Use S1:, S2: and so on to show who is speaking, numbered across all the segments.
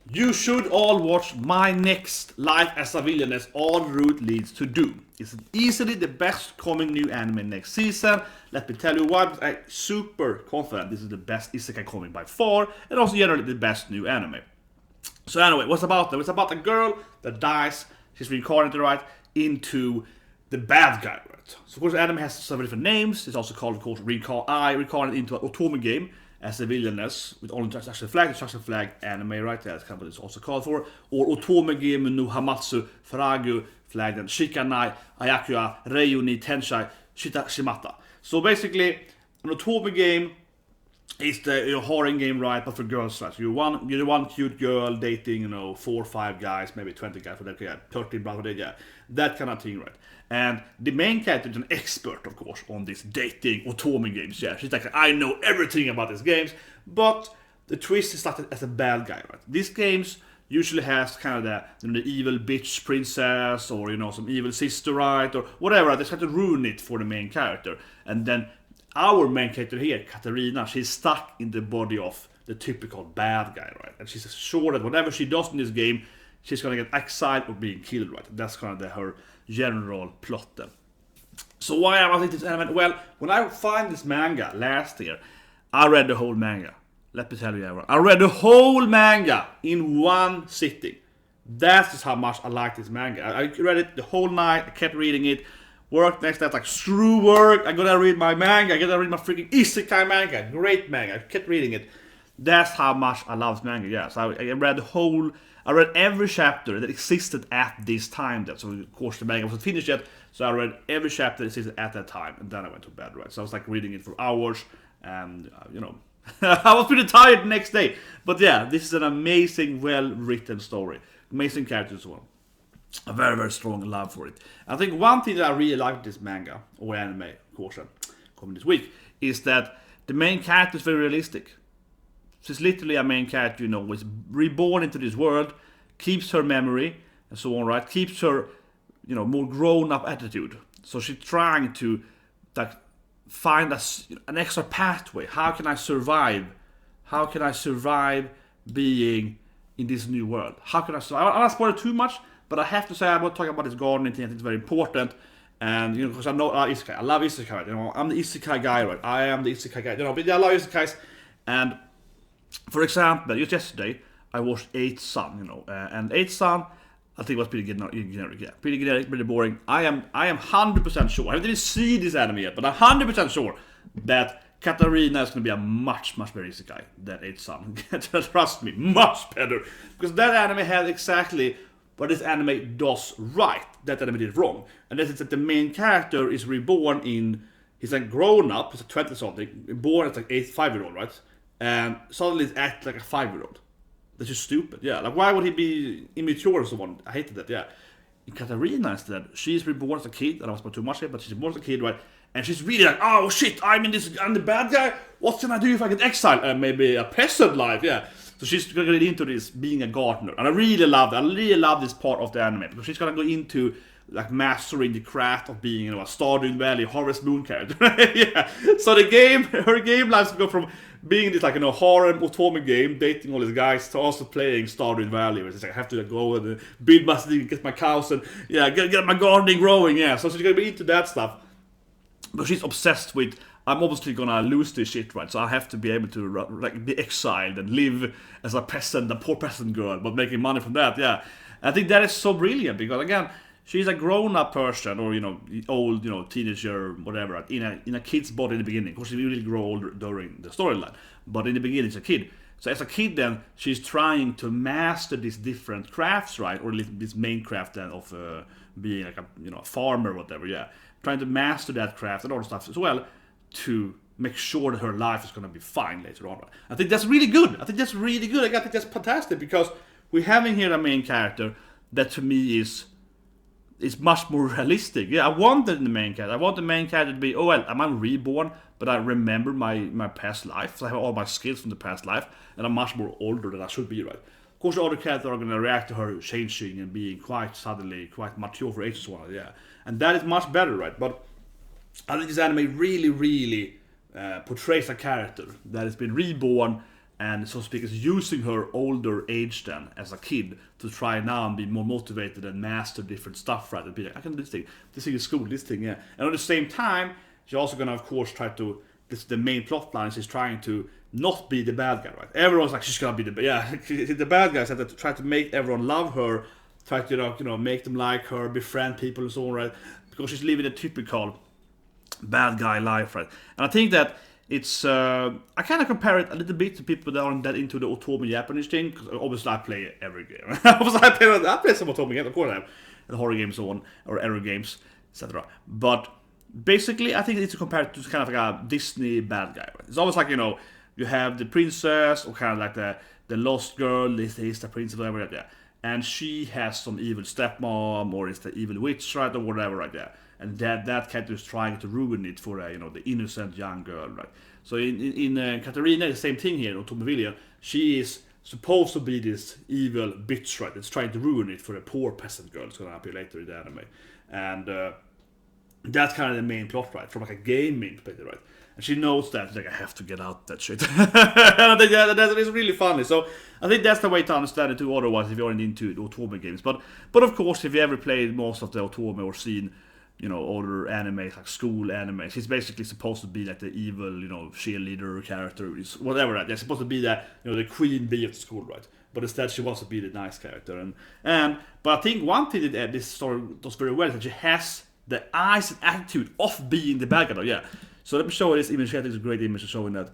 S1: You should all watch my next Life as a Villainess All Route Leads to Doom. It's easily the best coming new anime next season. Let me tell you why, because I'm super confident this is the best isekai coming by far, and also generally the best new anime. So anyway, what's about them? It's about a girl that dies, she's reincarnated, right, into the bad guy, right? So of course the anime has several different names. It's also called, of course, reincarnated into an Otome game as a Villainess with only Destruction Flag Anime, right? That's kind of what it's also called for. Or Otome game no Hamatsu Faragu Flag and Shikanai Ayakua Reuni Tenshai Shimata. So basically, an Otome game is the harem game, right? But for girls, right? You're one cute girl dating, 4 or 5 guys, maybe 20 guys, whatever, yeah, 30 brothers, yeah, that kind of thing, right? And the main character is an expert, of course, on this dating Otome games. Yeah, she's like, I know everything about these games, but the twist is started as a bad guy, right? These games usually has kind of the evil bitch princess, or some evil sister, right, or whatever. Right? They try to ruin it for the main character, and then our main character here, Katarina, she's stuck in the body of the typical bad guy, right? And she's sure that whatever she does in this game, she's gonna get exiled or being killed, right? That's kind of her general plot then. So why am I thinking this anime? Well, when I find this manga last year, I read the whole manga. Let me tell you, everyone. I read the whole manga in one sitting. That's just how much I like this manga. I read it the whole night, I kept reading it. Work next day, like, screw work, I'm gonna read my manga, I'm gonna read my freaking isekai manga, great manga, I kept reading it. That's how much I love manga, yeah. So I read every chapter that existed at this time then. So of course the manga wasn't finished yet, so I read every chapter that existed at that time, and then I went to bed, right? So I was like reading it for hours, and I was pretty tired the next day. But yeah, this is an amazing, well-written story. Amazing characters as well. A very, very strong love for it. I think one thing that I really like this manga, or anime, of course, coming this week, is that the main character is very realistic. She's literally a main character, is reborn into this world, keeps her memory, and so on, right? Keeps her, more grown-up attitude. So she's trying to, find an extra pathway. How can I survive? How can I survive being in this new world? How can I survive? I don't want to spoil it too much, but I have to say, I'm not talking about this gardening thing. I think it's very important. And, because I know isekai. I love isekai, right? I'm the isekai guy, right? I am the isekai guy. But I love isekais. And, for example, just yesterday, I watched 8th Son, and 8th Son, I think it was pretty generic, yeah. Pretty generic, pretty boring. I am 100% sure. I haven't even seen this anime yet, but I'm 100% sure that Katarina is going to be a much, much better isekai than 8th Son. Trust me, much better. Because that anime had exactly what this anime does right, that anime did wrong. And that is that the main character is reborn he's like grown up, he's like 20 something, born as like 5-year-old, right? And suddenly he's act like a 5-year-old. That's just stupid, yeah. Like, why would he be immature or so on? I hated that, yeah. In Katarina instead, she's reborn as a kid, and I was about too much here, but she's reborn as a kid, right? And she's really like, oh shit, I'm the bad guy. What can I do if I get exiled? Maybe a peasant life, yeah. So she's gonna get into this being a gardener, and I really love that. I really love this part of the anime because she's gonna go into like mastering the craft of being, a Stardew Valley Harvest Moon character. Yeah. So her game life go from being this harem Otome game, dating all these guys, to also playing Stardew Valley, where it's like I have to go and build my thing, get my cows, and get my gardening growing. Yeah. So she's gonna be into that stuff, but she's obsessed with, I'm obviously gonna lose this shit, right? So I have to be able to be exiled and live as a peasant, a poor peasant girl, but making money from that. Yeah, I think that is so brilliant because again, she's a grown-up person, or old, teenager, whatever, right? in a kid's body in the beginning. Of course, she really grow older during the storyline, but in the beginning, it's a kid. So as a kid, then she's trying to master these different crafts, right? Or this main craft then of being like a farmer, or whatever. Yeah, trying to master that craft and all the stuff as well, to make sure that her life is going to be fine later on. I think that's really good. I think that's fantastic because we're having here a main character that to me is much more realistic. Yeah, I wanted the main character. I want the main character to be, I'm reborn, but I remember my past life. So I have all my skills from the past life, and I'm much more older than I should be, right? Of course, the other characters are going to react to her changing and being quite mature for age, so on, yeah. And that is much better, right? But I think this anime really, really portrays a character that has been reborn and so to speak is using her older age then as a kid to try now and be more motivated and master different stuff, right? And be like, I can do this thing is cool, this thing, yeah. And at the same time, she's also gonna of course try to, this the main plot line is she's trying to not be the bad guy, right? Everyone's like she's gonna be the bad guys have to try to make everyone love her, try to make them like her, befriend people and so on, right? Because she's living a typical bad guy life, right? And I think that it's I kind of compare it a little bit to people that aren't that into the Otome Japanese thing, because obviously I play every game. Obviously I play some Otome games, of course I have, and horror games and so on, or error games, etc. But basically I think it's compared to kind of like a Disney bad guy, right? It's always like, you have the princess, or kind of like the lost girl, is the princess, whatever, right there. And she has some evil stepmom, or is the evil witch, right, or whatever, right there. And that character is trying to ruin it for the innocent young girl, right? So in Katarina, the same thing here in Otome Villa. She is supposed to be this evil bitch, right? That's trying to ruin it for a poor peasant girl. It's gonna appear later in the anime, and that's kind of the main plot, right? From like a gaming perspective, right? And she knows that, like, I have to get out that shit. And I think that is really funny. So I think that's the way to understand it too. Otherwise, if you aren't into the Otome games, but of course, if you ever played most of the Otome or seen older animes, like school animes, he's basically supposed to be like the evil, cheerleader character, whatever, right? They're supposed to be that, the queen bee of the school, right? But instead she wants to be the nice character. But I think one thing that this story does very well is that she has the eyes and attitude of being the bad guy, yeah. So let me show you this image. I think it's a great image showing that.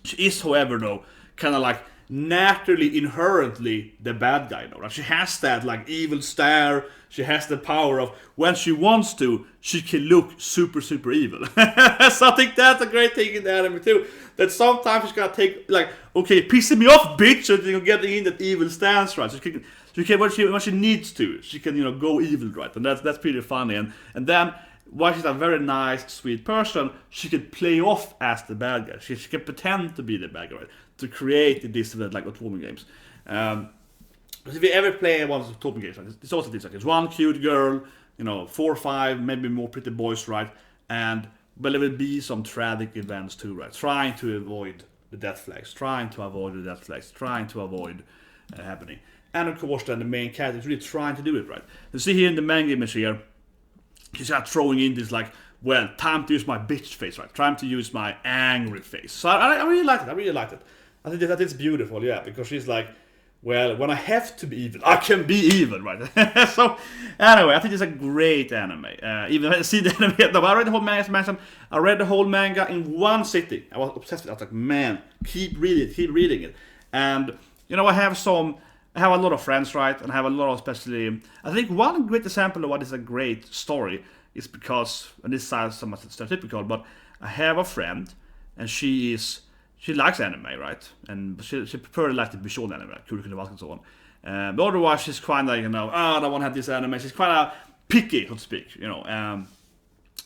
S1: She is, however, though, kind of like naturally, inherently the bad guy, though. Like, she has that like evil stare. She has the power of, when she wants to, she can look super, super evil. So I think that's a great thing in the anime too. That sometimes she's gonna take, like, okay, pissing me off, bitch, and getting in that evil stance, right? So she can when she needs to, she can go evil, right? And that's pretty funny. And then, while she's a very nice, sweet person, she can play off as the bad guy. She can pretend to be the bad guy, right? To create this like Otome games. But if you ever play one of the Otome games, right, it's also this, like, it's one cute girl, 4 or 5, maybe more pretty boys, right? But there will be some tragic events too, right? Trying to avoid the death flags, trying to avoid happening. And of course, then the main character is really trying to do it, right? You see here in the manga image here, she's not throwing in this, like, well, time to use my bitch face, right? Time to use my angry face. So I really like it. I think that it's beautiful, yeah, because she's like, well, when I have to be evil, I can be evil, right? So, anyway, I think it's a great anime. Even if I see the anime yet, no, I read the whole manga, as mentioned. I read the whole manga in one sitting. I was obsessed with it. I was like, man, keep reading it. And, I have a lot of friends, right? And I have a lot of, especially, I think one great example of what is a great story is because, and this sounds somewhat stereotypical, but I have a friend, and she likes anime, right? And she prefers like the visual anime, like Kuroko and so on. But otherwise, she's kind of like, I don't want to have this anime. She's kind of picky, so to speak,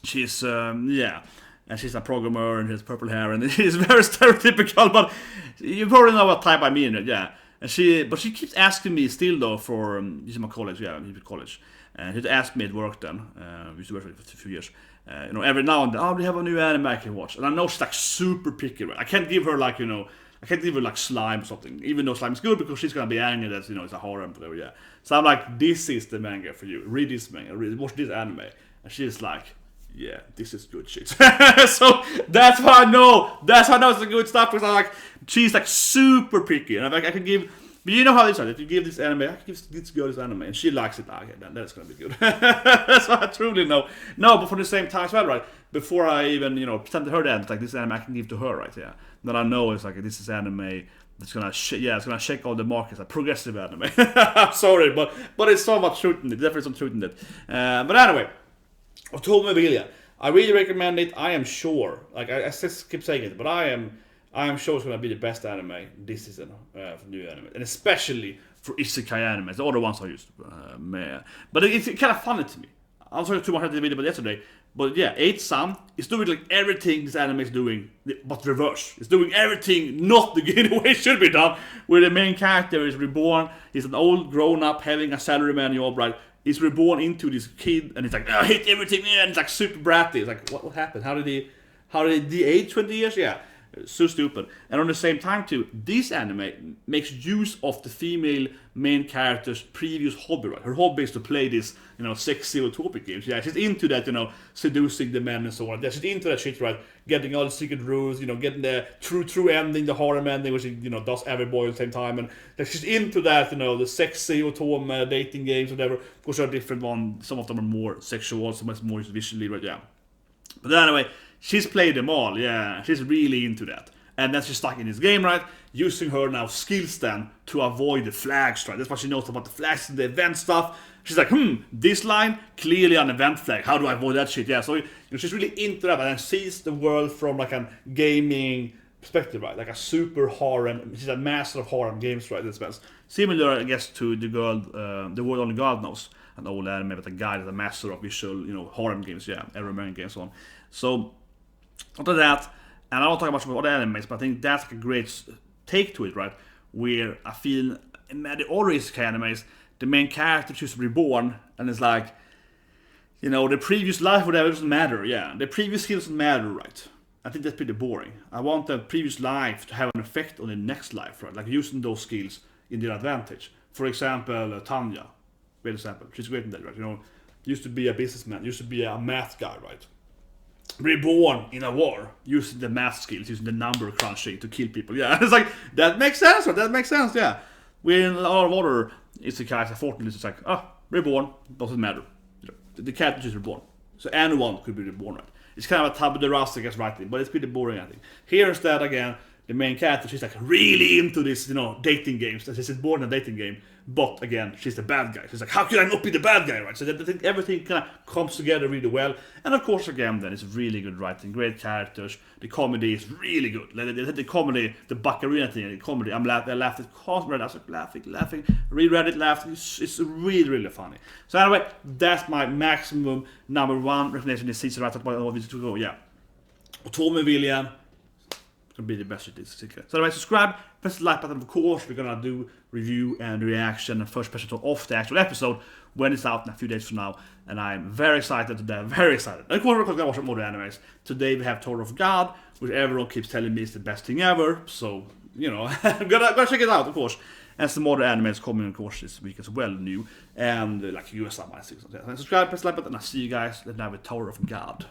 S1: She's, and she's a programmer, and she has purple hair, and it's very stereotypical, but you probably know what type I mean, yeah. And she keeps asking me still, though, for this is my college, college. And she'd ask me at work then. We used to work for a few years. Every now and then, we have a new anime I can watch. And I know she's like super picky, right? I can't give her like, like slime or something. Even though slime is good, because she's gonna be angry that it's a harem, whatever, yeah. So I'm like, this is the manga for you. Read this manga. Watch this anime. And she's like, yeah, this is good shit. So that's how I know. It's the good stuff, because I'm like, she's like super picky, and I can give. But you know how this is. If you give this anime, I can give this girl this anime, and she likes it. Okay, then that's gonna be good. That's what I truly know. No, but for the same time as well, right? Before I even present her that, like, this anime I can give to her, right? Yeah. Then I know it's like, this is anime that's gonna it's gonna shake all the markets. A progressive anime. I'm sorry, but it's so much truth in it. Definitely some truth in it. But anyway, Otome Villa. I really recommend it. I am sure. Like, I just keep saying it, but I am sure it's going to be the best anime this season for new anime, and especially for isekai animes. The other ones I used, but it's kind of funny to me. I was talking too much about the video about yesterday, but yeah, 8-Sun is doing like everything this anime is doing, but reverse. It's doing everything not the way it should be done. Where the main character is reborn, he's an old grown up having a salaryman job, right? He's reborn into this kid, and it's like, I hate everything, and it's like super bratty. It's like, what happened? How did he age 20 years? Yeah. So stupid. And on the same time too, this anime makes use of the female main character's previous hobby, right? Her hobby is to play this, sexy utopic games. Yeah, she's into that, seducing the men and so on. Yeah, she's into that shit, right? Getting all the secret rules, getting the true ending, the harem ending, which she, does every boy at the same time. And she's into that, the sexy Otome dating games, whatever. Of course, there are different ones. Some of them are more sexual, some are more visually, right? Yeah. But anyway, she's played them all, yeah. She's really into that. And then she's stuck in this game, right? Using her now skills then to avoid the flags, right? That's what she knows about the flags and the event stuff. She's like, this line, clearly an event flag. How do I avoid that shit? Yeah, so she's really into that, and then sees the world from like a gaming perspective, right? Like a super harem. She's a master of harem games, right? This sense. Similar, I guess, to the girl, the world only God knows. An old anime with a guy that's a master of visual, harem games, yeah, American games, so on. So, after that, and I don't talk much about other animes, but I think that's like a great take to it, right? Where I feel in the other isekai animes, the main character just reborn, and it's like, the previous life, whatever, doesn't matter, yeah. The previous skill doesn't matter, right? I think that's pretty boring. I want the previous life to have an effect on the next life, right? Like using those skills in their advantage. For example, Tanya. Great example. She's great in that, right? Used to be a businessman, used to be a math guy, right? Reborn in a war, using the math skills, using the number crunching to kill people. Yeah, it's like, that makes sense, right? That makes sense, yeah. We're in a lot of other isekais, unfortunately, it's like, reborn, doesn't matter. The character is reborn. So anyone could be reborn, right? It's kind of a tabula rasa, I guess, writing, but it's pretty boring, I think. Here instead, again, the main character, she's like really into this, dating games. She's born in a dating game, but again, she's the bad guy. She's like, how can I not be the bad guy, right? So I think everything kind of comes together really well. And of course, again, then it's really good writing, great characters. The comedy is really good. The comedy, the Bakarina thing, the comedy, I laughed at constantly. I was like laughing, reread it, laughed. It's really, really funny. So anyway, that's my maximum number one recommendation this season. I talked about all these to go, yeah. Otome Villain. Gonna be the best it is. So anyway, subscribe, press the like button. Of course, we're gonna do review and reaction and first person of the actual episode when it's out in a few days from now. And I'm very excited today. I'm very excited. And of course, we're gonna watch more animes. Today we have Tower of God, which everyone keeps telling me is the best thing ever. So I'm gonna check it out, of course. And some more animes coming, of course, this week as well, new and like US Subscribe, press the like button. I'll see you guys. Let's now with Tower of God.